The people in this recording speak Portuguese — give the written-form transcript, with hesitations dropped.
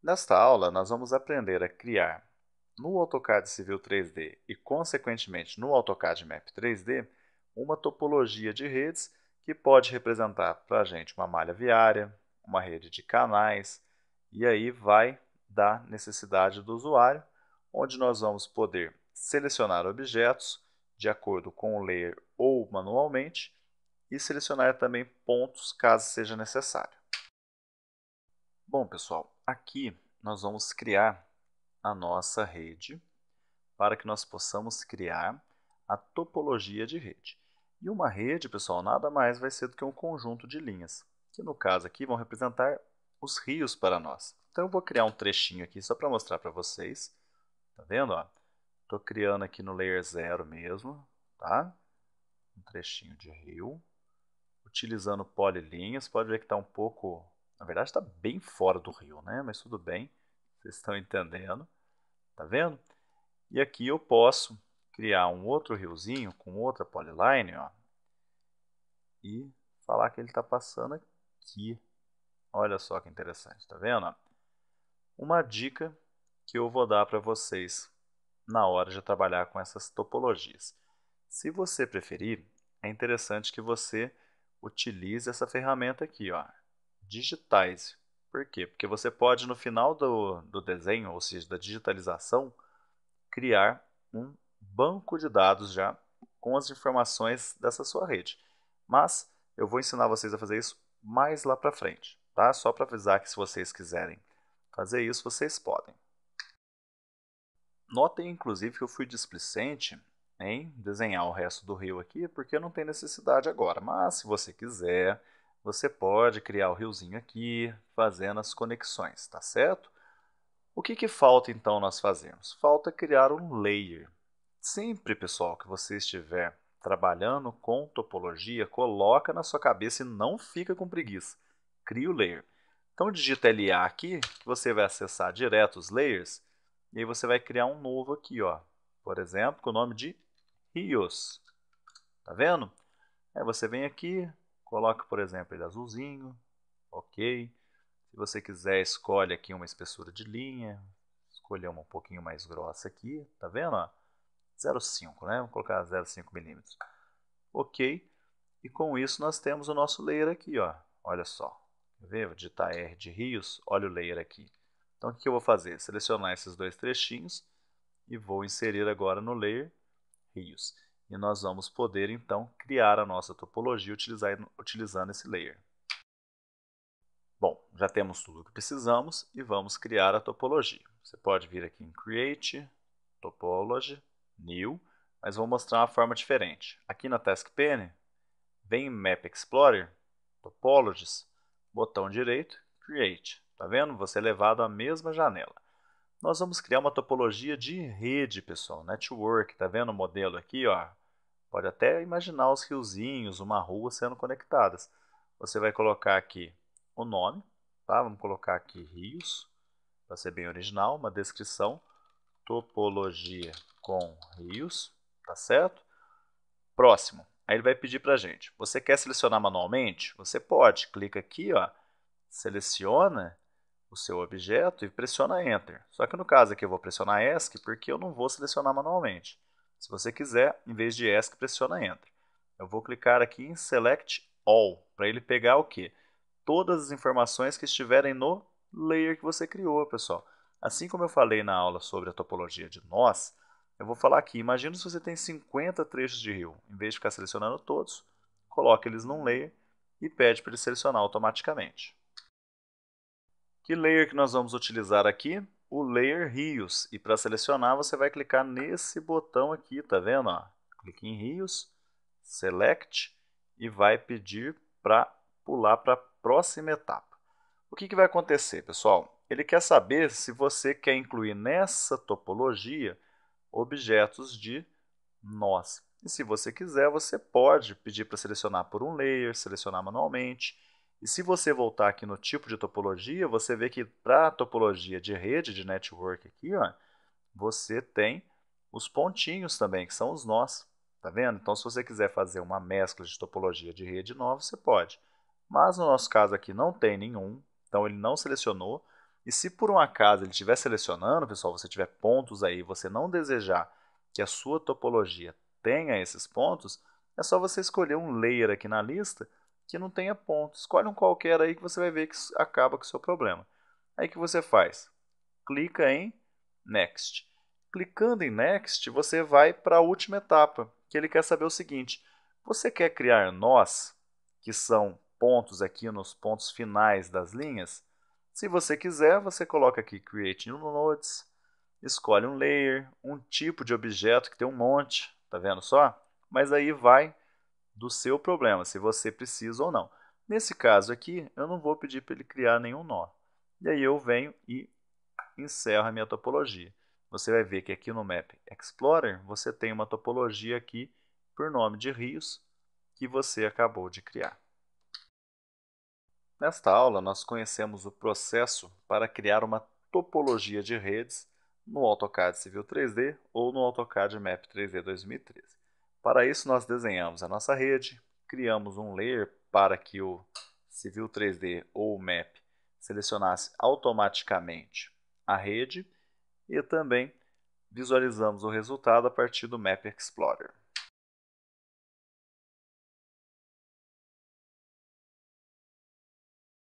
Nesta aula, nós vamos aprender a criar no AutoCAD Civil 3D e, consequentemente, no AutoCAD Map 3D, uma topologia de redes que pode representar para a gente uma malha viária, uma rede de canais, e aí vai da necessidade do usuário, onde nós vamos poder selecionar objetos de acordo com o layer ou manualmente e selecionar também pontos caso seja necessário. Bom, pessoal, aqui nós vamos criar a nossa rede para que nós possamos criar a topologia de rede. E uma rede, pessoal, nada mais vai ser do que um conjunto de linhas, que no caso aqui vão representar os rios para nós. Então eu vou criar um trechinho aqui só para mostrar para vocês. Tá vendo? Estou criando aqui no layer 0 mesmo, tá? Um trechinho de rio. Utilizando polylinhas, pode ver que está um pouco... Na verdade está bem fora do rio, né? Mas tudo bem, vocês estão entendendo. Tá vendo? E aqui eu posso criar um outro riozinho com outra polyline, ó, e falar que ele está passando aqui. Olha só que interessante, tá vendo? Uma dica que eu vou dar para vocês na hora de trabalhar com essas topologias. Se você preferir, é interessante que você utilize essa ferramenta aqui, ó, Digitize. Por quê? Porque você pode, no final do desenho, ou seja, da digitalização, criar um banco de dados já com as informações dessa sua rede. Mas eu vou ensinar vocês a fazer isso mais lá para frente, tá? Só para avisar que se vocês quiserem fazer isso, vocês podem. Notem, inclusive, que eu fui displicente em desenhar o resto do rio aqui, porque não tem necessidade agora. Mas, se você quiser, você pode criar o riozinho aqui, fazendo as conexões, tá certo? O que falta, então, nós fazermos? Falta criar um layer. Sempre, pessoal, que você estiver trabalhando com topologia, coloca na sua cabeça e não fica com preguiça. Cria o layer. Então, digita LA aqui, que você vai acessar direto os layers, e aí você vai criar um novo aqui, ó. Por exemplo, com o nome de rios. Tá vendo? Aí você vem aqui, coloca, por exemplo, ele azulzinho, ok. Se você quiser, escolhe aqui uma espessura de linha, escolher uma um pouquinho mais grossa aqui, tá vendo? 0,5, né? Vou colocar 0,5 milímetros. Ok. E com isso nós temos o nosso layer aqui, ó. Olha só. Quer ver? Vou digitar R de rios, olha o layer aqui. Então o que eu vou fazer? Selecionar esses dois trechinhos e vou inserir agora no layer rios. E nós vamos poder então criar a nossa topologia utilizando esse layer. Bom, já temos tudo o que precisamos e vamos criar a topologia. Você pode vir aqui em Create, Topology, New, mas vou mostrar uma forma diferente. Aqui na Task Pane, vem em Map Explorer, Topologies, botão direito, Create. Tá vendo? Você é levado à mesma janela. Nós vamos criar uma topologia de rede, pessoal, Network. Tá vendo o modelo aqui, ó? Pode até imaginar os riozinhos, uma rua sendo conectadas. Você vai colocar aqui o nome, tá? Vamos colocar aqui rios, para ser bem original, uma descrição, topologia com rios, tá certo? Próximo. Aí ele vai pedir para a gente, você quer selecionar manualmente? Você pode, clica aqui, ó, seleciona o seu objeto e pressiona Enter. Só que no caso aqui eu vou pressionar ESC porque eu não vou selecionar manualmente. Se você quiser, em vez de ESC, pressiona Enter. Eu vou clicar aqui em Select All, para ele pegar o quê? Todas as informações que estiverem no layer que você criou, pessoal. Assim como eu falei na aula sobre a topologia de nós, eu vou falar aqui, imagina se você tem 50 trechos de rio. Em vez de ficar selecionando todos, coloque eles num layer e pede para ele selecionar automaticamente. Que layer que nós vamos utilizar aqui? O layer rios. E para selecionar, você vai clicar nesse botão aqui, tá vendo? Clique em rios, select e vai pedir para pular para a próxima etapa. O que vai acontecer, pessoal? Ele quer saber se você quer incluir nessa topologia objetos de nós. E se você quiser, você pode pedir para selecionar por um layer, selecionar manualmente. E se você voltar aqui no tipo de topologia, você vê que para a topologia de rede, de network aqui, ó, você tem os pontinhos também, que são os nós. Tá vendo? Então, se você quiser fazer uma mescla de topologia de rede nova, você pode. Mas no nosso caso aqui não tem nenhum, então ele não selecionou. E se por um acaso ele estiver selecionando, pessoal, você tiver pontos aí, você não desejar que a sua topologia tenha esses pontos, é só você escolher um layer aqui na lista que não tenha pontos. Escolhe um qualquer aí que você vai ver que acaba com o seu problema. Aí o que você faz? Clica em Next. Clicando em Next, você vai para a última etapa, que ele quer saber o seguinte: você quer criar nós, que são pontos aqui nos pontos finais das linhas? Se você quiser, você coloca aqui Create New Nodes, escolhe um layer, um tipo de objeto que tem um monte, tá vendo só? Mas aí vai do seu problema, se você precisa ou não. Nesse caso aqui, eu não vou pedir para ele criar nenhum nó. E aí eu venho e encerro a minha topologia. Você vai ver que aqui no Map Explorer, você tem uma topologia aqui por nome de rios que você acabou de criar. Nesta aula, nós conhecemos o processo para criar uma topologia de redes no AutoCAD Civil 3D ou no AutoCAD Map 3D 2013. Para isso, nós desenhamos a nossa rede, criamos um layer para que o Civil 3D ou o Map selecionasse automaticamente a rede e também visualizamos o resultado a partir do Map Explorer.